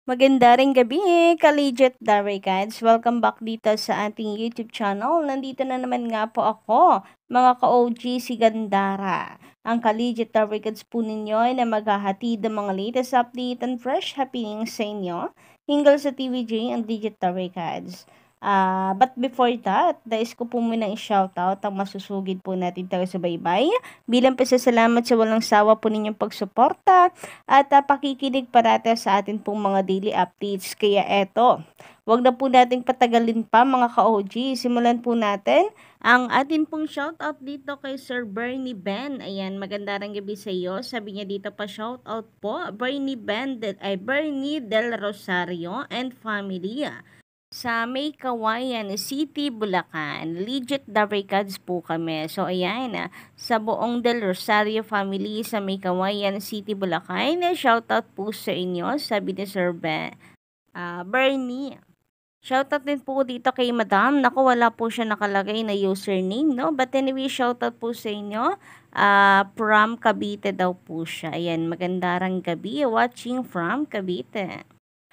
Maganda ring gabi, ka-legit Darigans. Welcome back dito sa ating YouTube channel. Nandito na naman nga po ako, mga ka-OG si Gandara. Ang ka-legit Darigans po ninyo na maghahatid ng mga latest update and fresh happenings sa inyo. Hinggil sa TVJ and Legit Darigans. But before that, dais ko po muna i-shoutout ang masusugid po natin tayo sa baybay. Bilang pasasalamat sa walang sawa po ninyong pagsuporta at pakikinig parate sa atin pong mga daily updates. Kaya eto, wag na po nating patagalin pa mga ka-OG. Simulan po natin ang atin pong shoutout dito kay Sir Bernie Ben. Ayan, maganda rin gabi sa iyo. Sabi niya dito pa shoutout po, Bernie Del Rosario and family sa May Kawayan City, Bulacan. Legit the records po kami. So, ayan, sa buong Del Rosario family sa May Kawayan City, Bulacan. Shoutout po sa inyo, sabi ni Sir Bernie. Shoutout din po dito kay Madam. Naku, wala po siya nakalagay na username, no? But anyway, shoutout po sa inyo. From Cavite daw po siya. Ayan, magandang gabi. Watching from Cavite.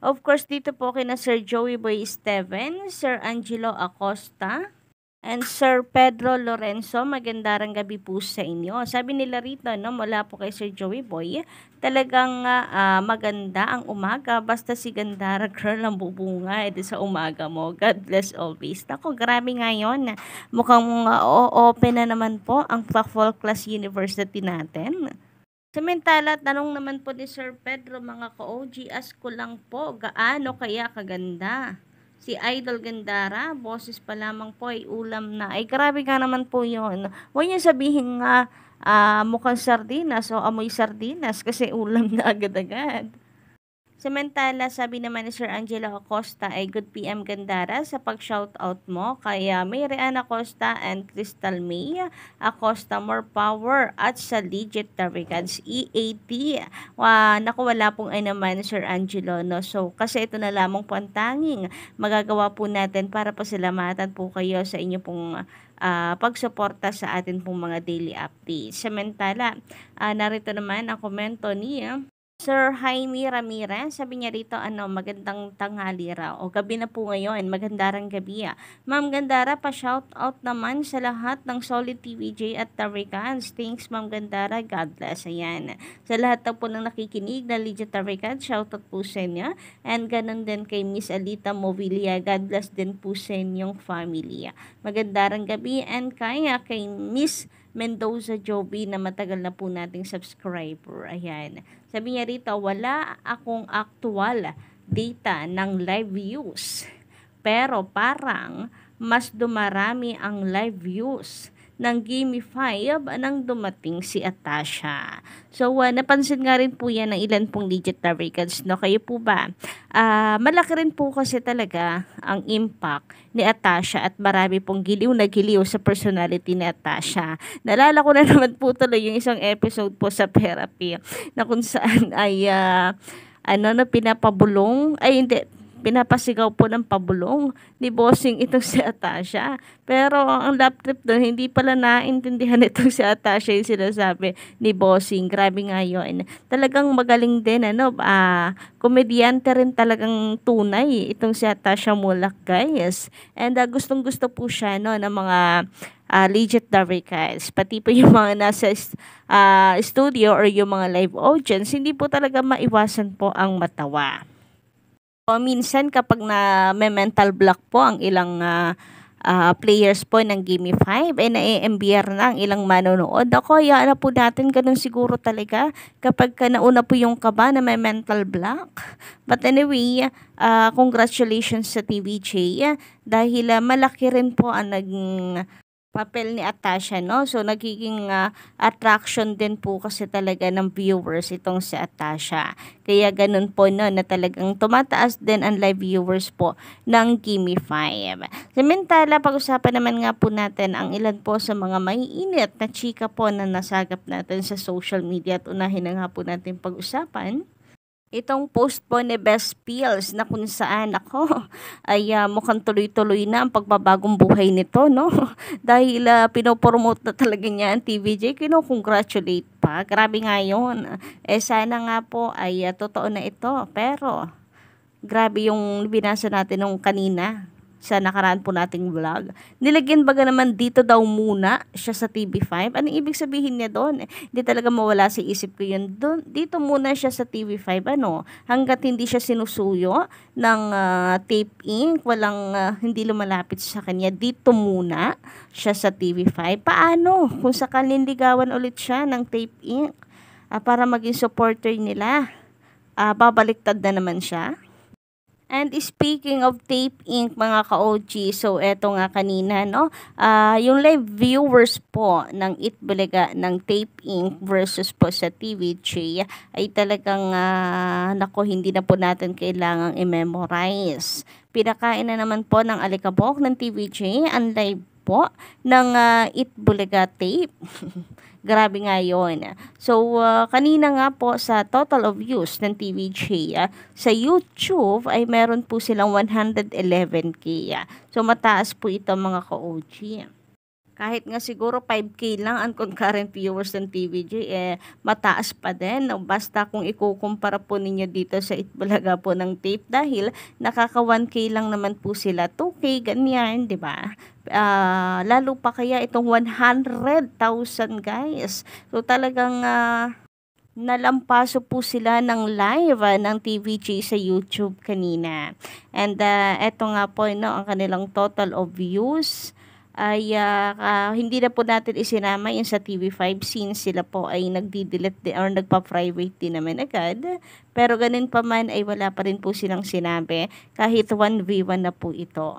Of course, dito po kina Sir Joey Boy Steven, Sir Angelo Acosta, and Sir Pedro Lorenzo. Magandang gabi po sa inyo. Sabi nila rito, no, mula po kay Sir Joey Boy, talagang maganda ang umaga. Basta si Gandara girl ang bubunga sa umaga mo. God bless always. Ako, grabe ngayon. Mukhang open na naman po ang Fall Class University natin. Samantala, tanong naman po ni Sir Pedro, mga ka-OG, ask ko lang po, gaano kaya kaganda? Si Idol Gandara, boses pa lamang po ay ulam na. Ay, grabe nga naman po yun. Huwag niyo sabihin nga mukhang sardinas o amoy sardinas kasi ulam na agad-agad. Samantala, sabi naman ni Sir Angelo Acosta ay good PM Gandara sa pag-shoutout mo kay Mary Ann Acosta and Crystal May Acosta, more power at sa legit Tarigans EAT. Naku, wala pong ay naman Sir Angelo, no? So, kasi ito na lamang po ang tanging magagawa po natin para pasalamatan po kayo sa inyo pong pagsuporta sa atin pong mga daily updates. Samantala, narito naman ang komento ni Sir Jaime Ramirez, sabi niya rito, magandang tanghali raw. O gabi na po ngayon, magandang gabi. Ma'am Gandara, pa-shout out naman sa lahat ng Solid TVJ at Tarikans. Thanks, Ma'am Gandara. God bless. Ayan. Sa lahat na po ng nakikinig na Legit Tarikans, shout out po sa inyo. And ganun din kay Miss Alita Movilia. God bless din po sa inyong family. Magandang gabi. And kay Miss Mendoza Joby na matagal na po nating subscriber. Ayan. Sabi niya rito, wala akong actual data ng live views. Pero parang mas dumarami ang live views ng Gimme 5 nang dumating si Atasha. So, napansin nga rin po yan ng ilan pong legit na records, no? Kayo po ba? Malaki rin po kasi talaga ang impact ni Atasha at marami pong giliw na giliw sa personality ni Atasha. Nalala ko na naman po tuloy yung isang episode po sa therapy na kung saan ay pinapabulong, ay hindi, pinapasigaw po ng pabulong ni bossing itong si Atasha. Pero ang lap trip doon, hindi pala naintindihan itong si Atasha yung sinasabi ni bossing. Grabe nga yun. Talagang magaling din, komedyante rin talagang tunay itong si Atasha Mulak, guys. And gustong gusto po siya, no, ng mga legit Darikals. Pati po yung mga nasa studio or yung mga live audience, hindi po talaga maiwasan po ang matawa. O minsan kapag na may mental block po ang ilang players po ng Gimme 5 ay na-MBR na ang ilang manonood. Ako, hayaan na po natin ganun siguro talaga kapag nauna po yung kaba na may mental block. But anyway, congratulations sa TVJ dahil malaki rin po ang naging papel ni Atasha, no? So, nagiging attraction din po kasi talaga ng viewers itong si Atasha. Kaya ganun po, no, na talagang tumataas din ang live viewers po ng Gimme 5. Samantala, pag-usapan naman nga po natin ang ilan po sa mga maiinit na chika po na nasagap natin sa social media at unahin na nga po natin pag-usapan itong post po ni Best Pills na kung saan ako ay mukhang tuloy-tuloy na ang pagbabagong buhay nito, no? Dahil pinopromote na talaga niya ang TVJ, kino-congratulate pa. Grabe nga yun. Sana nga po ay totoo na ito. Pero Grabe yung binasa natin nung kanina sa nakaraan po nating vlog. Nilagyan baga naman dito daw muna siya sa TV5. Ano ibig sabihin niya doon? Hindi talaga mawala sa isip ko yun. Doon, dito muna siya sa TV5. Ano? Hanggat hindi siya sinusuyo ng tape ink, walang hindi lumalapit sa kanya. Dito muna siya sa TV5. Paano? Kung sakaling ligawan ulit siya ng tape ink para maging supporter nila, babaliktad na naman siya. And speaking of Tape Inc. mga ka-OG, so eto nga kanina, no? Yung live viewers po ng Itbulaga ng Tape Inc. versus po sa TVJ ay talagang, nako, hindi na po natin kailangang i-memorize. Pinakain na naman po ng alikabok ng TVJ ang live po ng Itbulaga tape. Grabe nga yun. So, kanina nga po sa total of views ng TVJ, sa YouTube ay meron po silang 111K. So, mataas po ito mga ka-OG. Kahit nga siguro 5K lang ang concurrent viewers ng TVJ, mataas pa din. No? Basta kung ikukumpara po ninyo dito sa Itbulaga po ng tape dahil nakaka 1K lang naman po sila. 2K, ganyan, di ba? Lalo pa kaya itong 100,000 guys. So talagang nalampaso po sila ng live ng TVJ sa YouTube kanina. And eto nga po, no, ang kanilang total of views ay hindi na po natin isinama yung sa TV5 since sila po ay nagdi-delete or nagpa-private din naman agad. Pero ganun pa man ay wala pa rin po silang sinabi kahit 1v1 na po ito.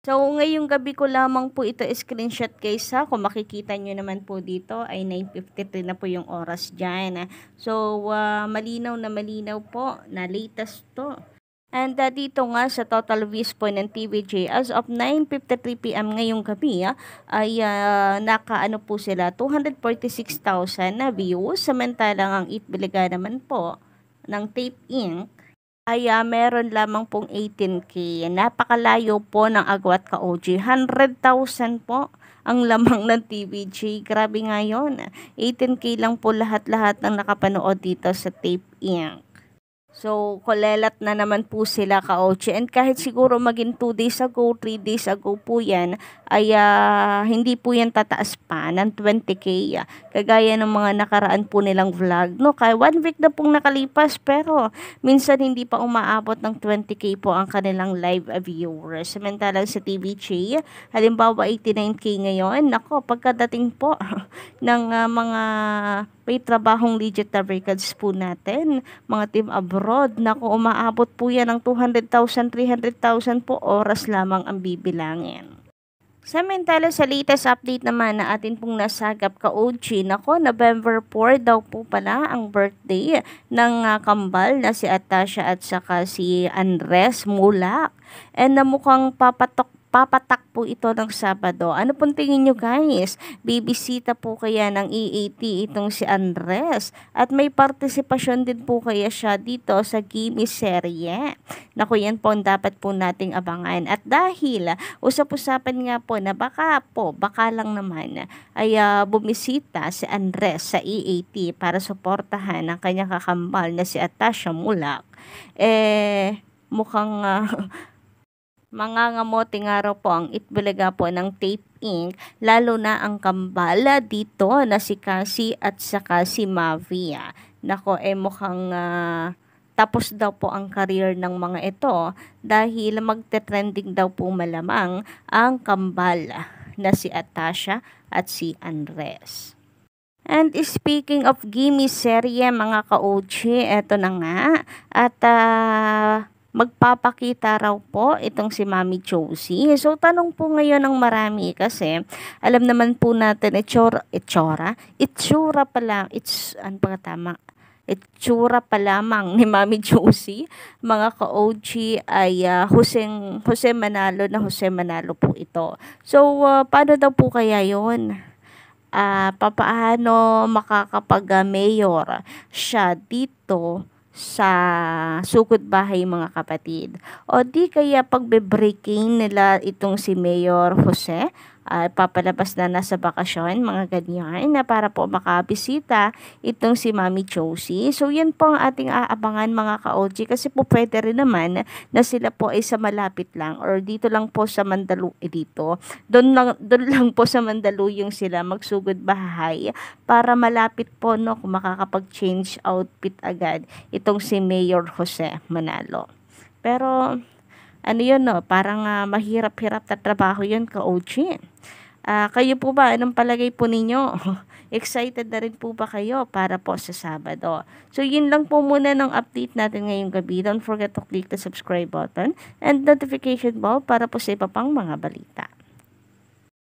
So, ngayong gabi ko lamang po ito screenshot guys ha. Kung makikita nyo naman po dito ay 9:53 na po yung oras dyan. So, malinaw na malinaw po na latest to. And dito nga sa total views po ng TVJ as of 9:53 PM ngayong gabi ay nakaano po sila 246,000 na views. Samantalang ang Itbulaga naman po ng Tape Inc. ay meron lamang pong 18K. Napakalayo po ng agwat ka-OG. 100,000 po ang lamang ng TVJ. Grabe nga yun. 18K lang po lahat-lahat ng nakapanood dito sa Tape Inc. So, kulelat na naman po sila ka-OG. And kahit siguro maging 2 days ago, 3 days ago po yan, ay hindi po yan tataas pa ng 20K. Kagaya ng mga nakaraan po nilang vlog. No? Kaya 1 week na pong nakalipas, pero minsan hindi pa umaabot ng 20K po ang kanilang live viewers. Samantalang sa TVJ, halimbawa 89K ngayon, nako, pagkadating po ng mga may trabahong legit na records po natin, mga team abroad, naku, umaabot po yan ng 200,000, 300,000 po, oras lamang ang bibilangin. Samantala sa latest update naman na atin pong nasagap ka-OG, nako, November 4 daw po pala ang birthday ng kambal na si Atasha at saka si Andres Mulak. And mukhang papatak po ito ng Sabado. Ano pong tingin nyo guys? Bibisita po kaya ng EAT itong si Andres? At may partisipasyon din po kaya siya dito sa Gimme serye? Naku, yan po ang dapat po nating abangan. At dahil usap-usapan nga po na baka lang naman ay bumisita si Andres sa EAT para suportahan ang kanyang kakambal na si Atasha Mulak, mukhang mangangamote nga raw po ang Itbulaga po ng Tape Inc. Lalo na ang kambala dito na si Cassie at saka si Mavi. Nako, mukhang tapos daw po ang career ng mga ito dahil magte-trending daw po malamang ang kambala na si Atasha at si Andres. And speaking of Gimme serye mga ka-OG, eto na nga at magpapakita raw po itong si Mami Josie. So, tanong po ngayon ng marami kasi alam naman po natin itsura pa lang, itsura pa lamang ni Mami Josie, mga ka-OG ay Jose Manalo po ito. So, paano daw po kaya yon? Papaano makakapag-mayor siya dito sa sukod bahay mga kapatid? O di kaya pagbe-breaking nila itong si Mayor Jose papalabas na nasa bakasyon, mga ganyan, na para po makabisita itong si Mami Josie. So yan po ang ating aabangan mga ka-OG, kasi po pwede rin naman na sila po ay sa malapit lang or dito lang po sa doon lang po sa Mandaluyong sila magsugod bahay para malapit po, no, kung makakapag-change outfit agad itong si Mayor Jose Manalo. Pero ano yun, no, parang mahirap-hirap na trabaho yun, ka-OG. Kayo po ba, anong palagay po ninyo? Excited na rin po ba kayo para po sa Sabado? So, yun lang po muna ng update natin ngayong gabi. Don't forget to click the subscribe button and notification bell para po sa iba pang mga balita.